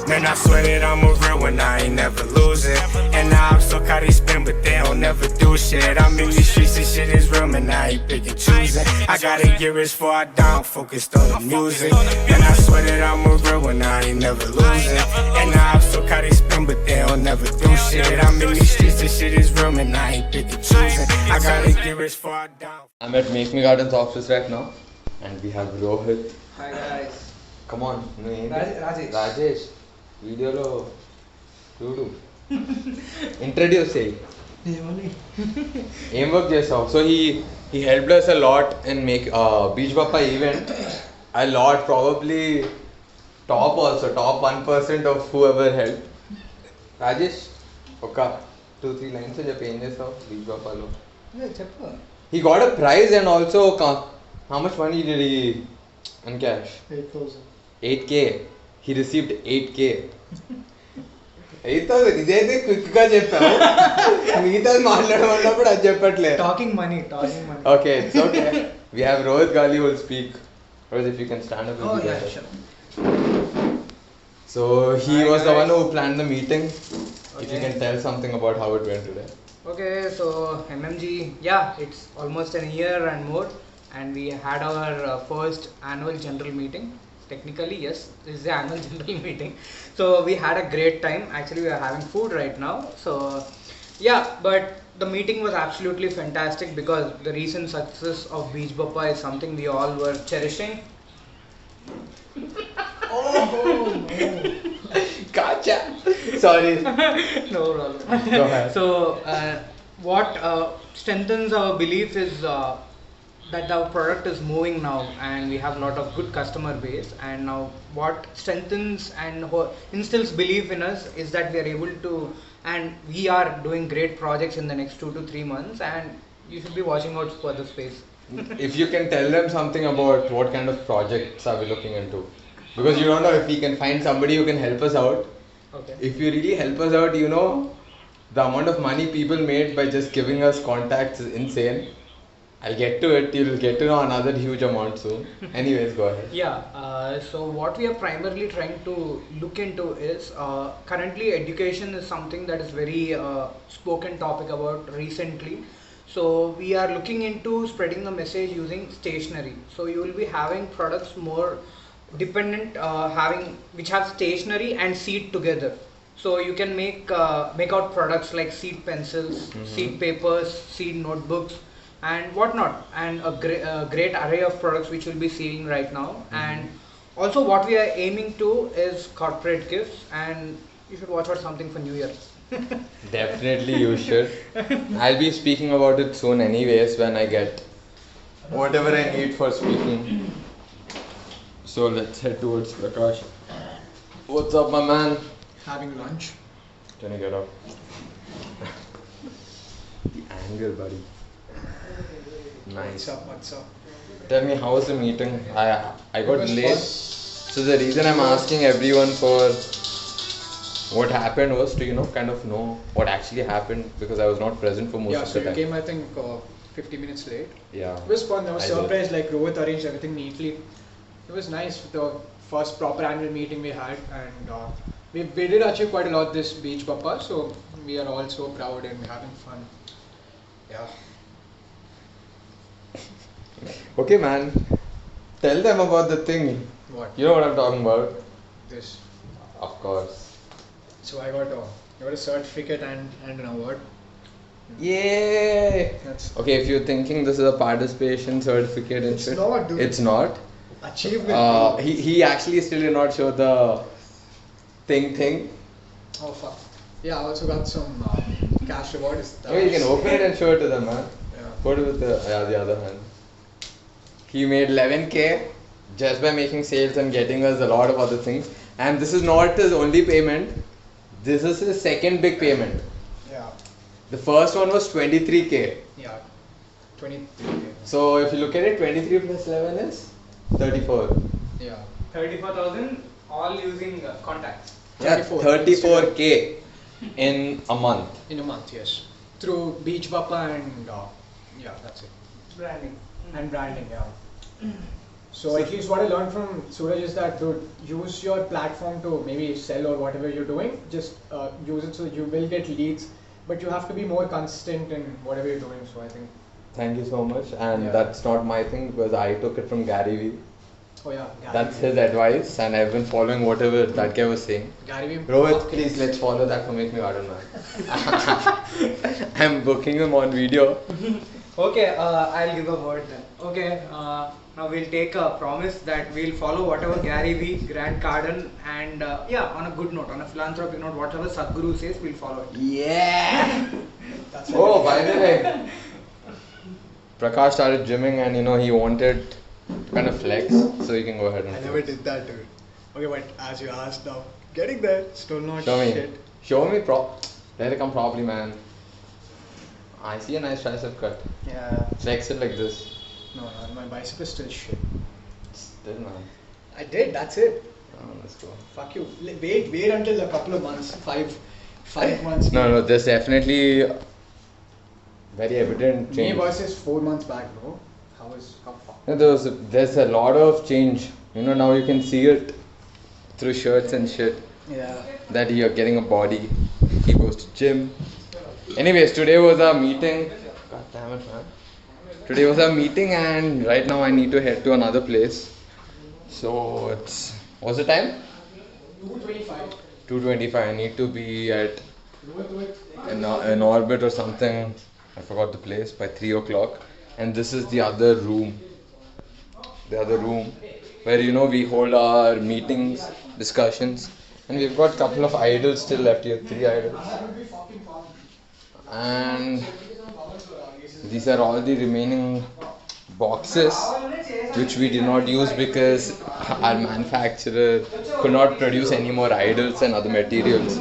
Man, I swear that I'm a real one, I ain't never losing. And now I'm so caught they spin, but they don't never do shit. I'm in these streets, this shit is real, man, I ain't picking choosing. I gotta get rich before I die, I'm focused on the music. Man, I swear that I'm a real one, I ain't never losing. And now I'm so caught they spin, but they don't never do shit. I'm in these streets, this shit is real, man, I ain't picking choosing. I gotta get rich before I die. I'm at Make Me Gardens office right now, and we have Rohit. Hi guys. Come on, no, Rajesh. Rajesh. Video lo చూడు. Introduce say. Aim work చేసావు. So he helped us a lot in make Beach Bappa event. A lot, probably top 1% of whoever helped. Rajesh, ఒక 2-3 lines చెప్పి ఏం చేసావు Beach Bappa లో? చెప్పు. He got a prize and also how much money did he in cash? 8,000. 8K. He received 8K. 8,000 ఇదైతే quick గా చెప్పావు. మిగతాది మాట్లాడమన్నప్పుడు అది చెప్పట్లే. Talking money. Okay, it's okay. We have Rohit Gali who will speak. Rohit, if you can stand up. Oh yeah, sure. So he Hi, was the guys. one who planned the meeting. If you Okay. can tell something about how it went today. Okay, so MMG, yeah, it's almost a year and more, and we had our first annual general meeting. Technically, yes, this is the annual general meeting. So we had a great time. Actually, we are having food right now. So yeah, but the meeting was absolutely fantastic because the recent success of Beach Bappa is something we all were cherishing. Gotcha. Sorry. No problem. Go ahead. So, what strengthens our belief is that our product is moving now, and we have a lot of good customer base. And now, what strengthens and instills belief in us is that we are able to, and we are doing great projects in the next 2 to 3 months, and you should be watching out for the space. If you can tell them something about what kind of projects are we looking into, because you don't know if we can find somebody who can help us out. Okay. If you really help us out, you know the amount of money people made by just giving us contacts is insane. I'll get to it. You'll get to know another huge amount soon. Anyways, go ahead. Yeah, so what we are primarily trying to look into is currently education is something that is very spoken topic about recently. So we are looking into spreading the message using stationery. So you will be having products more dependent, which have stationery and seed together. So you can make out products like seed pencils, seed papers, seed notebooks, and whatnot, and a great array of products which you'll be seeing right now. And also what we are aiming to is corporate gifts, and you should watch out something for New Year. Definitely you should. I'll be speaking about it soon anyways when I get whatever I need for speaking. So let's head towards Prakash. What's up, my man? Having lunch. Can you get up? The angle, buddy. Nice. What's up? Tell me, how was the meeting? I got late. So the reason I'm asking everyone for what happened was to kind of know what actually happened, because I was not present for most of So the you time. came, I think, 50 minutes late. Yeah. It was fun. I was I did. surprised, like Rohit arranged everything neatly. It was nice. The first proper annual meeting we had, and we did achieve quite a lot this Beach Bappa, so we are all so proud and having fun. Yeah. Okay, man. Tell them about the thing. What? You know what I'm talking about? This. Of course. So I got a certificate and an award. Yay! That's Okay, if you're thinking this is a participation certificate and It's shit, not, dude. it's not. achievement. He actually still did not show the thing. Oh fuck. Yeah, I also got some cash reward. Oh, you can open it and show it to them, man. Yeah. Put it with the other hand. He made 11K just by making sales and getting us a lot of other things. And this is not his only payment. This is his second big payment. Yeah. The first one was 23K. Yeah. 23. So if you look at it, 23 plus 11 is 34. Yeah. 34,000 all using contacts. Yeah, 34K in a month. In a month, yes. Through Beach Bappa and yeah, that's it. Branding. And branding, yeah. So at least what I learned from Suraj is that, dude, use your platform to maybe sell or whatever you're doing. Just use it so you will get leads, but you have to be more consistent in whatever you're doing. So I think. Thank you so much. And Yeah. that's not my thing because I took it from Gary Vee. Oh yeah. That's his advice, and I've been following whatever that guy was saying. Gary Vee. Rohit, please let's follow that for Make Me Garden Man. I'm booking him on video. Okay, I'll give a word then. Okay, now we'll take a promise that we'll follow whatever Gary Vee, Grant Cardone, and on a good note, on a philanthropic note, whatever Sadhguru says, we'll follow it. Yeah! That's Oh, by the way, Prakash started gymming and he wanted to kind of flex, so you can go ahead and I never did that, dude. Okay, but as you asked now, getting there, still not Show me. shit. Show me let it come properly, man. I see a nice tricep cut. Yeah. Flex it like this. No, man, my bicep is still shit. Still, man. I did, that's it. Oh, let's go. Fuck you. Wait until a couple of months. Five months. No, there's definitely very evident Me change. versus 4 months back, bro. How far? No, there's a lot of change. Now you can see it through shirts and shit Yeah. that you're getting a body. He goes to gym. Anyways, today was our meeting. God damn it, man. Today was our meeting and right now I need to head to another place. So what's the time? 225. 2:25. I need to be at in orbit or something. I forgot the place by 3 o'clock. And this is the other room. The other room where we hold our meetings, discussions, and we've got a couple of idols still left here, 3 idols. And these are all the remaining boxes which we did not use because our manufacturer could not produce any more idols and other materials.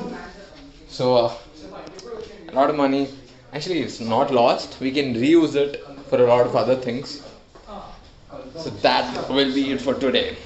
So a lot of money. Actually, it's not lost. We can reuse it for a lot of other things. So that will be it for today.